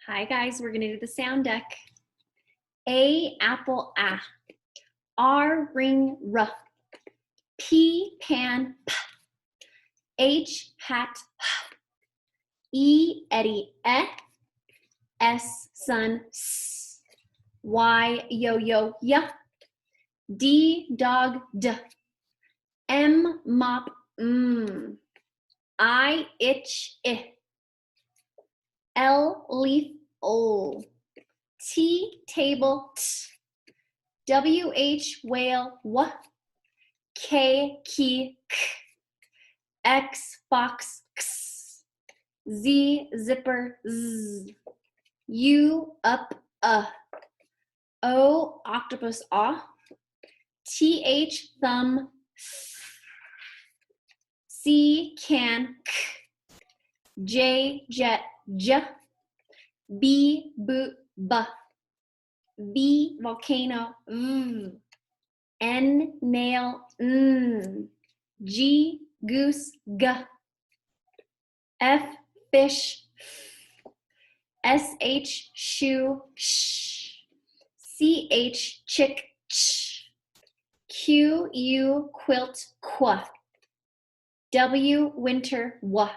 Hi guys, we're gonna do the sound deck. A apple a, R ring r, P pan p, H hat h, E Eddie e, S sun s, Y yo yo y, D dog d, M mop I itch I, L leaf ol, T table t, WH whale w, K key k, X box x, Z zipper z, U up O octopus ah, TH thumb C can k, J jet j, B boot b, V volcano v, N nail G goose g, F fish SH shoe sh, CH chick ch, QU quilt qua, W winter wa.